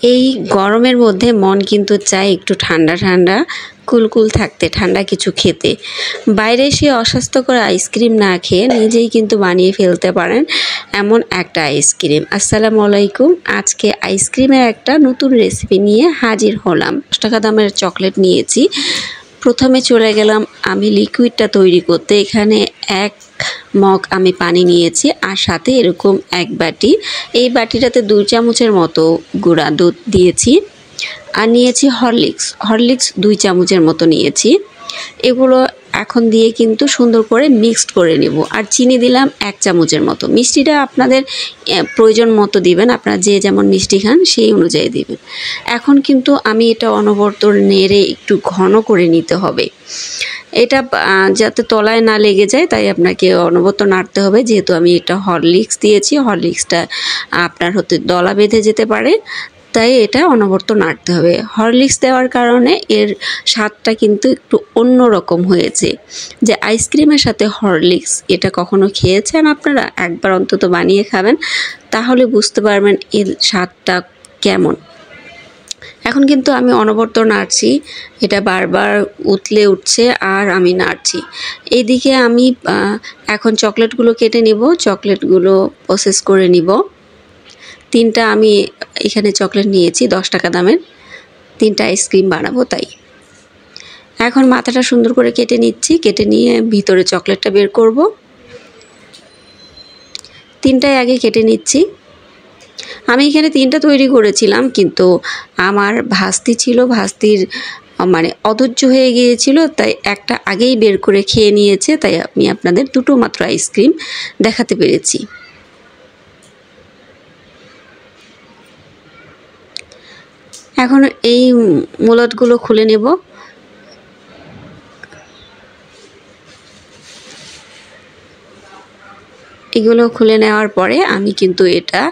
এই গরমের মধ্যে মন কিন্তু চায় একটু ঠান্ডা ঠান্ডা কুলকুল থাকতে, ঠান্ডা কিছু খেতে। বাইরে এসে অস্বাস্থ্যকর আইসক্রিম না খেয়ে নিজেই কিন্তু বানিয়ে ফেলতে পারেন এমন একটা আইসক্রিম। আসসালামু আলাইকুম। আজকে আইসক্রিমের একটা নতুন রেসিপি নিয়ে হাজির হলাম। 10 টাকা দামের চকলেট নিয়েছি। প্রথমে চলে গেলাম আমি লিকুইডটা তৈরি করতে। এখানে 1 মগ আমি পানি নিয়েছি আর সাথে এরকম 1 বাটি। এই বাটিটাতে 2 চামচের মতো গুঁড়া দুধ দিয়েছি আর নিয়েছি হরলিক্স 2 চামচের মতো নিয়েছি। এগুলো এখন দিয়ে কিন্তু সুন্দর করে মিক্সড করে নেব। আর চিনি দিলাম 1 চামচের মতো। মিষ্টিটা আপনাদের প্রয়োজন মতো দিবেন, আপনারা যে যেমন মিষ্টি খান সেই অনুযায়ী দিবেন। এখন কিন্তু আমি এটা অনবরত নেড়ে একটু ঘন করে নিতে হবে। এটা যাতে তলায় না লেগে যায় তাই আপনাকে অনবরত নাড়তে হবে। যেহেতু আমি এটা হরলিক্স দিয়েছি, হরলিক্সটা আপনার দলা বেঁধে যেতে পারে, তাই এটা অনবরত নাড়তে হবে। হরলিক্স দেওয়ার কারণে এর স্বাদটা কিন্তু একটু অন্য রকম হয়েছে। যে আইসক্রিমের সাথে হরলিক্স এটা কখনো খেয়েছেন আপনারা? একবার অন্তত বানিয়ে খাবেন, তাহলে বুঝতে পারবেন এর স্বাদটা কেমন। এখন কিন্তু আমি অনবরত নাড়ছি, এটা বারবার উতলে উঠছে আর আমি নাড়ছি। এইদিকে আমি এখন চকলেটগুলো কেটে নিব, চকলেটগুলো প্রসেস করে নিব। 3টা আমি এখানে চকলেট নিয়েছি 10 টাকা দামের, 3টা আইসক্রিম বানাবো তাই। এখন মাথাটা সুন্দর করে কেটে নিচ্ছি, কেটে নিয়ে ভিতরে চকলেটটা বের করব। 3টাই আগে কেটে নিচ্ছি। আমি এখানে 3টা তৈরি করেছিলাম, কিন্তু আমার ভাস্তি ছিল, ভাস্তির অধৈর্য হয়ে গিয়েছিল, তাই একটা আগেই বের করে খেয়ে নিয়েছে, তাই আমি আপনাদের 2টো মাত্র আইসক্রিম দেখাতে পেরেছি। এখন এই মোলটগুলো খুলে নেব। এগুলো খুলে নেওয়ার পরে আমি কিন্তু এটা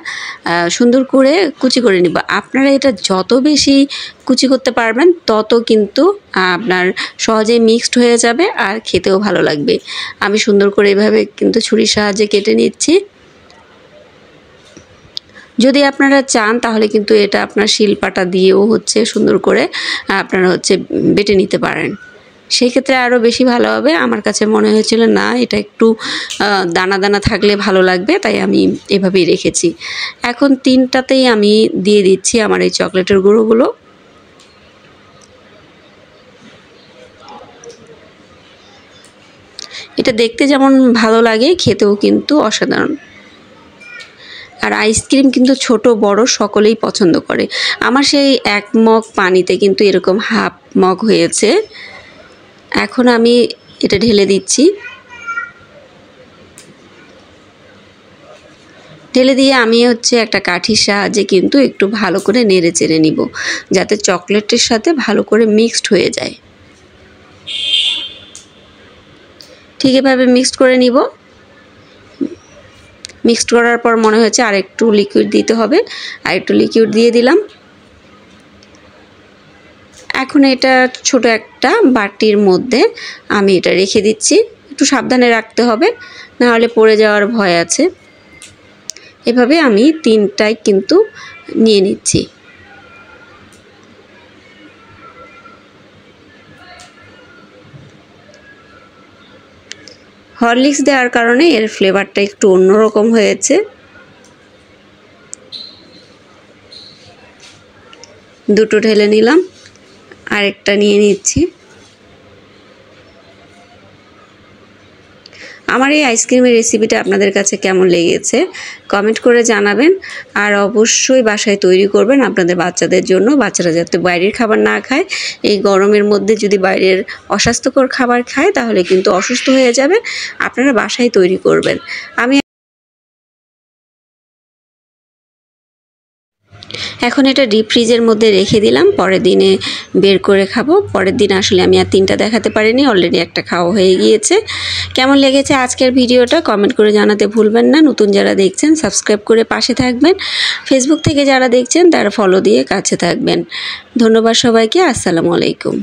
সুন্দর করে কুচি করে নিব। আপনারা এটা যত বেশি কুচি করতে পারবেন তত কিন্তু আপনার সহজেই মিক্সড হয়ে যাবে আর খেতেও ভালো লাগবে। আমি সুন্দর করে এভাবে কিন্তু ছুরির সাহায্যে কেটে নিচ্ছি। যদি আপনারা চান তাহলে কিন্তু এটা আপনার শিলপাটা দিয়েও সুন্দর করে আপনারা বেটে নিতে পারেন, সেই ক্ষেত্রে আরও বেশি ভালো হবে। আমার কাছে মনে হয়েছিল না, এটা একটু দানা দানা থাকলে ভালো লাগবে, তাই আমি এভাবেই রেখেছি। এখন 3টাতেই আমি দিয়ে দিচ্ছি আমার এই চকলেটের গুঁড়োগুলো। এটা দেখতে যেমন ভালো লাগে, খেতেও কিন্তু অসাধারণ। আর আইসক্রিম কিন্তু ছোট বড় সকলেই পছন্দ করে। আমার সেই 1 মগ পানিতে কিন্তু এরকম হাফ মগ হয়েছে। এখন আমি এটা ঢেলে দিচ্ছি। ঢেলে দিয়ে আমি একটা কাঠির সাহায্যে কিন্তু একটু ভালো করে নেড়ে চেড়ে নিব, যাতে চকলেটের সাথে ভালো করে মিক্সড হয়ে যায়। ঠিক এভাবে মিক্সড করে নিব। মিক্সড করার পর মনে হয়েছে আর একটু লিকুইড দিতে হবে, আর একটু লিকুইড দিয়ে দিলাম। এখন এটা ছোট একটা বাটির মধ্যে আমি এটা রেখে দিচ্ছি। একটু সাবধানে রাখতে হবে, না হলে পড়ে যাওয়ার ভয় আছে। এভাবে আমি 3টাই কিন্তু নিয়ে নিচ্ছি। হরলিক্স দেওয়ার কারণে এর ফ্লেভারটা একটু অন্যরকম হয়েছে। 2টো ঢেলে নিলাম, আরেকটা নিয়ে নিচ্ছি। আমার এই আইসক্রিমের রেসিপিটা আপনাদের কাছে কেমন লেগেছে কমেন্ট করে জানাবেন। আর অবশ্যই বাসায় তৈরি করবেন আপনাদের বাচ্চাদের জন্য। বাচ্চারা যাতে বাইরের খাবার না খায়, এই গরমের মধ্যে যদি বাইরের অস্বাস্থ্যকর খাবার খায় তাহলে কিন্তু অসুস্থ হয়ে যাবে। আপনারা বাসায় তৈরি করবেন। আমি এখন এটা ডিপ ফ্রিজের মধ্যে রেখে দিলাম, পরের দিনে বের করে খাবো। পরের দিন আসলে আমি আর 3টা দেখাতে পারিনি, অলরেডি একটা খাওয়া হয়ে গিয়েছে। কেমন লেগেছে আজকের ভিডিওটা কমেন্ট করে জানাতে ভুলবেন না। নতুন যারা দেখছেন সাবস্ক্রাইব করে পাশে থাকবেন। ফেসবুক থেকে যারা দেখছেন তারা ফলো দিয়ে কাছে থাকবেন। ধন্যবাদ সবাইকে। আসসালামু আলাইকুম।